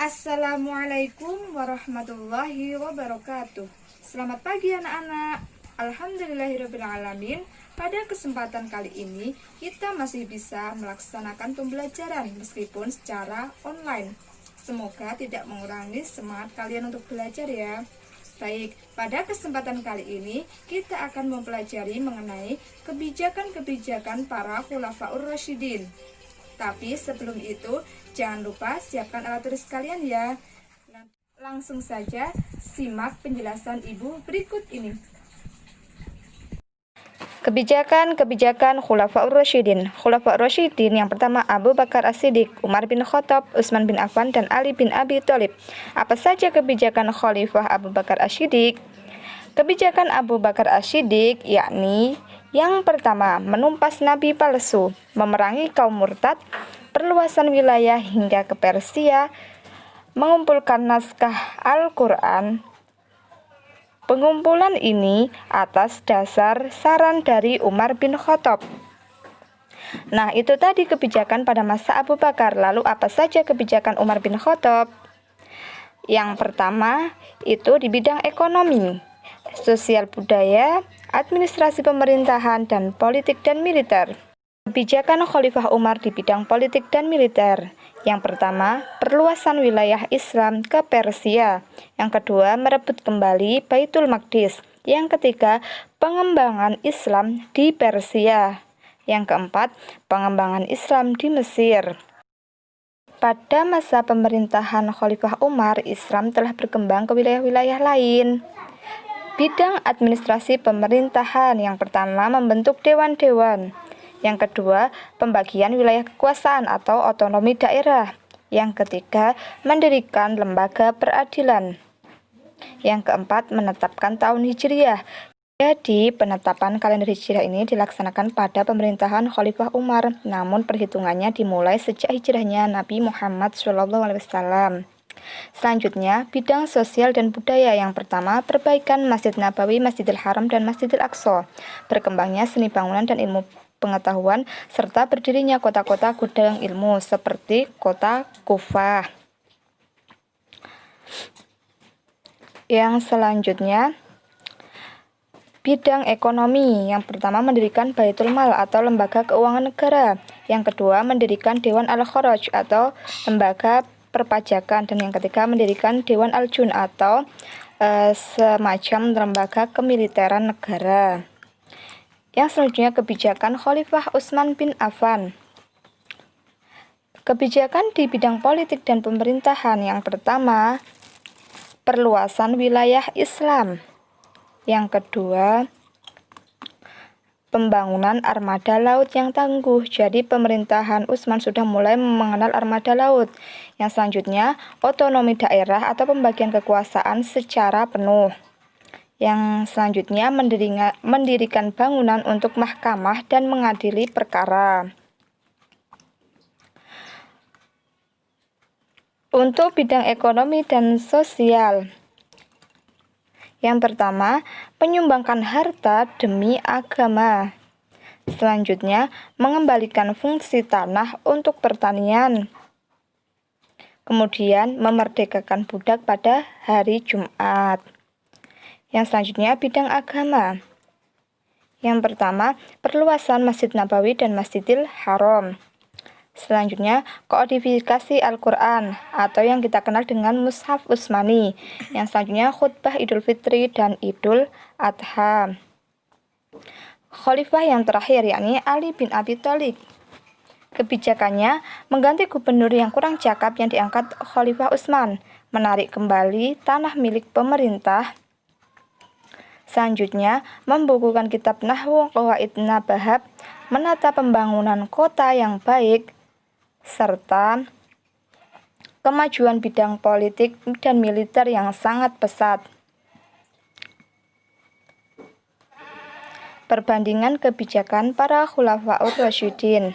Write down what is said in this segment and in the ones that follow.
Assalamualaikum warahmatullahi wabarakatuh. Selamat pagi anak-anak. Alhamdulillahirrabbilalamin. Pada kesempatan kali ini kita masih bisa melaksanakan pembelajaran meskipun secara online. Semoga tidak mengurangi semangat kalian untuk belajar ya. Baik, pada kesempatan kali ini kita akan mempelajari mengenai kebijakan-kebijakan para khulafaur rasyidin. Tapi sebelum itu, jangan lupa siapkan alat tulis kalian ya. Langsung saja simak penjelasan Ibu berikut ini. Kebijakan Khulafaur Rasyidin. Khulafaur Rasyidin yang pertama Abu Bakar As-Siddiq, Umar bin Khattab, Utsman bin Affan, dan Ali bin Abi Thalib. Apa saja kebijakan Khalifah Abu Bakar As-Siddiq? Kebijakan Abu Bakar As-Siddiq yakni yang pertama, menumpas nabi palsu, memerangi kaum murtad, perluasan wilayah hingga ke Persia, mengumpulkan naskah Al-Quran. Pengumpulan ini atas dasar saran dari Umar bin Khattab. Nah, itu tadi kebijakan pada masa Abu Bakar. Lalu apa saja kebijakan Umar bin Khattab? Yang pertama, itu di bidang ekonomi, sosial budaya, administrasi pemerintahan, dan politik dan militer. Kebijakan Khalifah Umar di bidang politik dan militer. Yang pertama, perluasan wilayah Islam ke Persia. Yang kedua, merebut kembali Baitul Maqdis. Yang ketiga, pengembangan Islam di Persia. Yang keempat, pengembangan Islam di Mesir. Pada masa pemerintahan Khalifah Umar, Islam telah berkembang ke wilayah-wilayah lain. Bidang administrasi pemerintahan, yang pertama membentuk dewan-dewan. Yang kedua, pembagian wilayah kekuasaan atau otonomi daerah. Yang ketiga, mendirikan lembaga peradilan. Yang keempat, menetapkan tahun Hijriah. Jadi, penetapan kalender Hijriah ini dilaksanakan pada pemerintahan Khalifah Umar, namun perhitungannya dimulai sejak hijrahnya Nabi Muhammad SAW. Selanjutnya, bidang sosial dan budaya. Yang pertama, perbaikan Masjid Nabawi, Masjidil Haram, dan Masjidil Aqsa. Berkembangnya seni bangunan dan ilmu pengetahuan, serta berdirinya kota-kota gudang ilmu seperti kota Kufah. Yang selanjutnya, bidang ekonomi. Yang pertama, mendirikan Baitul Mal atau lembaga keuangan negara. Yang kedua, mendirikan Dewan Al-Kharaj atau lembaga perpajakan, dan yang ketiga mendirikan Dewan Al-Jun atau semacam lembaga kemiliteran negara. Yang selanjutnya, kebijakan Khalifah Utsman bin Affan. Kebijakan di bidang politik dan pemerintahan. Yang pertama, perluasan wilayah Islam. Yang kedua, pembangunan armada laut yang tangguh. Jadi pemerintahan Utsman sudah mulai mengenal armada laut. Yang selanjutnya, otonomi daerah atau pembagian kekuasaan secara penuh. Yang selanjutnya, mendirikan bangunan untuk mahkamah dan mengadili perkara. Untuk bidang ekonomi dan sosial. Yang pertama, menyumbangkan harta demi agama. Selanjutnya, mengembalikan fungsi tanah untuk pertanian. Kemudian, memerdekakan budak pada hari Jumat. Yang selanjutnya, bidang agama. Yang pertama, perluasan Masjid Nabawi dan Masjidil Haram. Selanjutnya, kodifikasi Al-Quran atau yang kita kenal dengan Mushaf Utsmani. Yang selanjutnya, khutbah Idul Fitri dan Idul Adha. Khalifah yang terakhir yakni Ali bin Abi Thalib. Kebijakannya mengganti gubernur yang kurang cakap yang diangkat Khalifah Utsman, menarik kembali tanah milik pemerintah. Selanjutnya, membukukan kitab Nahwu Qawaid Nabahab, menata pembangunan kota yang baik, serta kemajuan bidang politik dan militer yang sangat pesat. Perbandingan kebijakan para Khulafaur Rasyidin.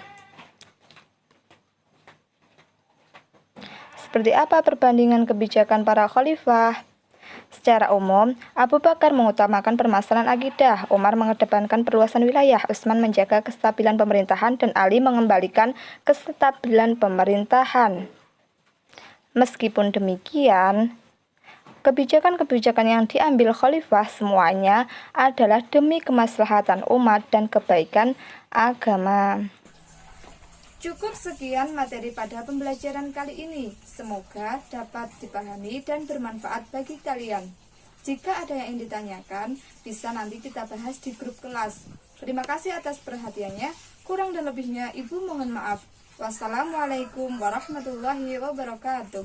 Seperti apa perbandingan kebijakan para khalifah? Secara umum, Abu Bakar mengutamakan permasalahan akidah, Umar mengedepankan perluasan wilayah, Utsman menjaga kestabilan pemerintahan, dan Ali mengembalikan kestabilan pemerintahan. Meskipun demikian, kebijakan-kebijakan yang diambil khalifah semuanya adalah demi kemaslahatan umat dan kebaikan agama. Cukup sekian materi pada pembelajaran kali ini. Semoga dapat dipahami dan bermanfaat bagi kalian. Jika ada yang ingin ditanyakan, bisa nanti kita bahas di grup kelas. Terima kasih atas perhatiannya. Kurang dan lebihnya Ibu mohon maaf. Wassalamualaikum warahmatullahi wabarakatuh.